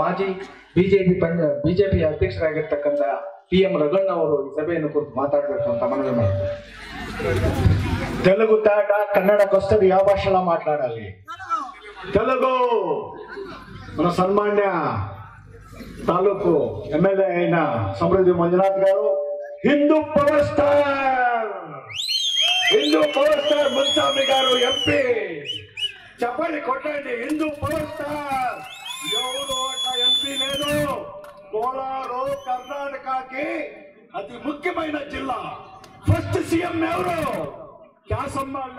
ಮಾಜಿ BJP ಅಧ್ಯಕ್ಷರಾಗಿರ್ತಕ್ಕಂಥ PM ರಘಣ್ಣ ಅವರು ಈ ಸಭೆಯನ್ನು ಕುರಿತು ಮಾತಾಡಬೇಕು ಅಂತ ಮನವಿ ಮಾಡ್ತಾರೆ. తెలుగు తాట కన్నడకు వస్తుంది ಯಾವ భాషలో మాట్లాడాలి తెలుగు మన సన్మాన్య తాలూకు ఎమ్మెల్యే అయిన సమృద్ధి మంజునాథ్ గారు హిందూ పవర్ స్టార్ మున్సామి గారు ఎంపీ చెప్పండి కొట్టండి హిందూ పవర్ స్టార్ ఎవరు అట్లా ఎంపీ లేదు కోలారు కర్ణాటకకి అతి ముఖ్యమైన జిల్లా ఫస్ట్ సీఎం ఎవరు క్యాసంబళ్ళ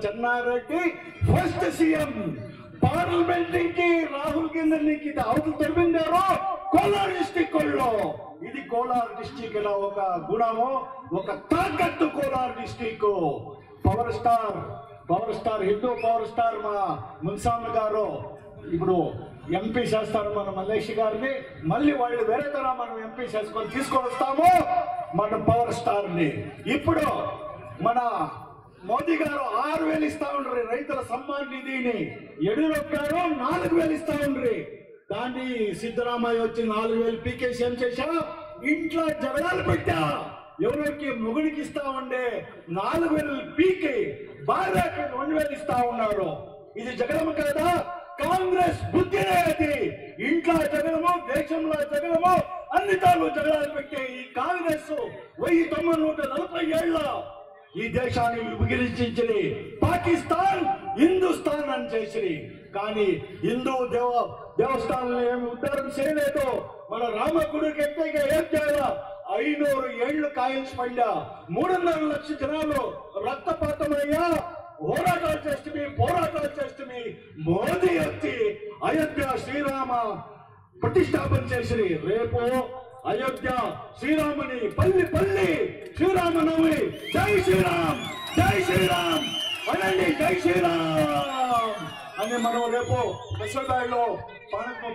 చెన్నారెడ్డి ఫస్ట్ సీఎం పార్లమెంట్ కి రాహుల్ కింద అవతలు తొలగిందారు కోలార్ డిస్టిక్ లో ఇది కోలార్ డిస్టిక్ ఒక గుణము ఒక తాకత్తు Kolar district power star Hindu power star మా మున్సామి గారు ఇప్పుడు ఎంపీ చేస్తారు మన మల్లేష్ గారిని మళ్ళీ వాళ్ళు వేరే తర మనం ఎంపీ చేసుకొని తీసుకొని వస్తాము మన పవర్ స్టార్ ని ఇప్పుడు మన మోదీ గారు 6,000 ఇస్తా ఉండ్రి రైతుల సమ్మాన్ నిధిని యడియూరప్ప గారు 4,000 ఇస్తా ఉండ్రి దాన్ని సిద్ధరామయ్య వచ్చి 4,000 పీకేసి ఏం చేశా ఇంట్లో జగడాలు పెట్టా ఎవరికి మొగుడికి ఇస్తా ఉండే 4,000 పీకి భార్యకి 2,000 ఇస్తా ఉన్నారు ఇది జగడము కదా కాంగ్రెస్ బుద్ధినే అది ఇంట్లో జగడము దేశంలో జగడము అన్ని తాను జగడాలు పెట్టే ఈ కాంగ్రెస్ 1940 ఏళ్ళ ఈ దేశాన్ని విభజించి పాకిస్తాన్ హిందుస్థాన్ అని చేసి కానీ హిందూ దేవస్థానాలు ఏమి ఉద్ధారం చేయలేదు మన రామగుడికి ఎక్కడిగా ఏం చేయాలా 500 ఏళ్లు కాయల్సి పండా 3.5 లక్షల జనాలు రక్తపాతమయ్యా పోరాటాలు చేస్తే మోదీ వచ్చి అయోధ్య శ్రీరామ ప్రతిష్టాపన చేసి రేపు అయోధ్య శ్రీరాముని పల్లి శ్రీరామనవమి జై శ్రీరామ్ అనండి జై శ్రీరామ్ అని మనం రేపు పెసరబాయిలో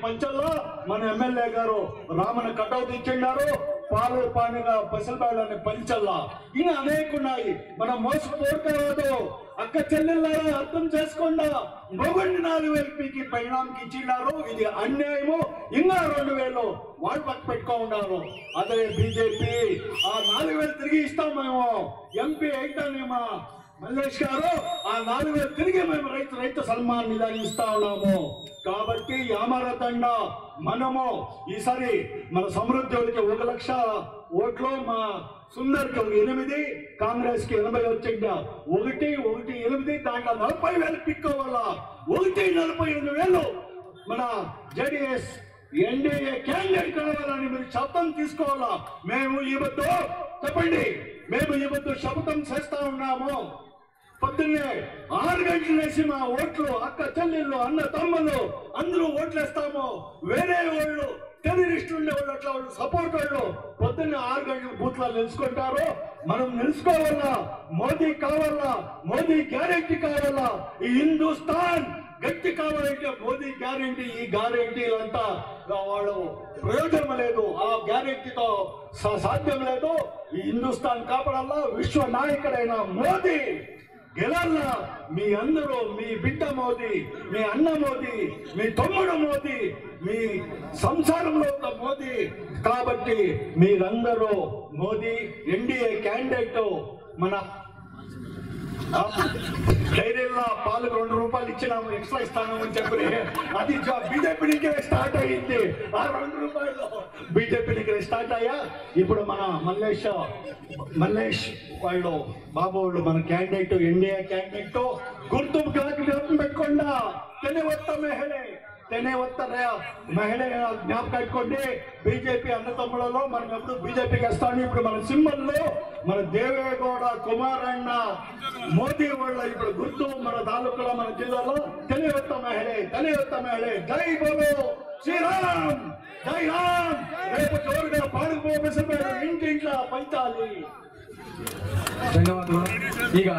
పంచల్లో మన ఎమ్మెల్యే గారు రామని కటౌట్ ఇచ్చిండారు పాలు పానిగా పెసరబాయిలోని పంచల్లా ఇంకా అనేకున్నాయి మనం మోసపోకూడదు అక్క చెల్లెళ్ళారా అర్థం చేసుకోండా మొగుడిని 4,000 పీకి పరిణామకి ఇచ్చిన్నారు ఇది అన్యాయము ఇంకా 2,000 వాళ్ళు పక్క పెట్టుకోండారు అదే బీజేపీ ఆ 4,000 తిరిగి ఇస్తాం మేము ఎంపీ అయితేనేమా మల్లేష్ గారు ఆ 4,000 తిరిగి మేము రైతు సన్మాన్ నిధిని ఇస్తా ఉన్నాము కాబట్టి యామరతండ మనము ఈసారి మన సమృద్ధికి 1 లక్ష ఓట్లు మా సుందర్కి 8 కాంగ్రెస్ కి 80 వచ్చిందా 1 దాంట్లో 40,000 పిక్కోవాలా 1,48,000 మన జేడీఎస్ ఎన్డీఏ క్యాండిడేట్ కావాలని మీరు శబ్దం తీసుకోవాలా మేము ఈ వద్దు శబ్దం చేస్తా ఉన్నాము పొద్దున్నే 6 గంటలు వేసి మా ఓట్లు అక్క చెల్లెళ్ళు అన్న తమ్ముళ్ళు అందరూ ఓట్లు వేస్తాము వేరే వాళ్ళు టెర్రరిస్టులు ఉండేవాళ్ళు అట్లా వాళ్ళు సపోర్ట్ వాళ్ళు పొద్దున్నే 6 గంటలకు బూత్ లో నిలుచుకుంటారు మనం నిలుచుకోవాలా మోదీ కావాలా మోదీ గ్యారెంటీ కావాలా ఈ హిందుస్థాన్ గట్టి కావాలంటే మోదీ గ్యారెంటీ ఈ గ్యారెంటీలంతా వాళ్ళు ప్రయోజనం లేదు ఆ గ్యారెంటీతో సాధ్యం లేదు ఈ హిందుస్థాన్ కాపాడాలా విశ్వ నాయకుడైన మోదీ గెలాలా మీ అందరూ మీ బిడ్డ మోదీ మీ అన్న మోదీ మీ తమ్ముడు మోదీ మీ సంసారంలో ఉన్న మోదీ కాబట్టి మీరందరూ మోదీ ఎన్డీఏ క్యాండిడేట్ మన డైరీలో పాలకు 2 రూపాయలు ఇచ్చినాము ఎక్స్ట్రా ఇస్తాను అని చెప్పి అది బీజేపీ నుంచి స్టార్ట్ అయ్యింది ఆ 2 రూపాయలు బీజేపీ నుంచి స్టార్ట్ అయ్యా ఇప్పుడు మన మల్లేష్ వాళ్ళు బాబు వాళ్ళు మన క్యాండిడేట్ ఎన్డీఏ క్యాండిడేట్ గుర్తు పెట్టుకోండా మహిళ జ్ఞాపకం పెట్టుకోండి బీజేపీ అన్నతమ్ములలో మనం ఎప్పుడు బీజేపీకి వస్తాను ఇప్పుడు మన సింబల్లో మన దేవేగౌడ కుమారಣ್ಣ మోదీ వాళ్ళ ఇప్పుడు గుర్తు మన తాలూకులో మన జిల్లాలో తెలియవత్త మహిళ జై బోలో శ్రీరామ్ జై రామ్ రేపు జోరుగా పాడుకోవలసిన ఇంటింట్లో పంచాలి. ధన్యవాదాలు. ಈಗ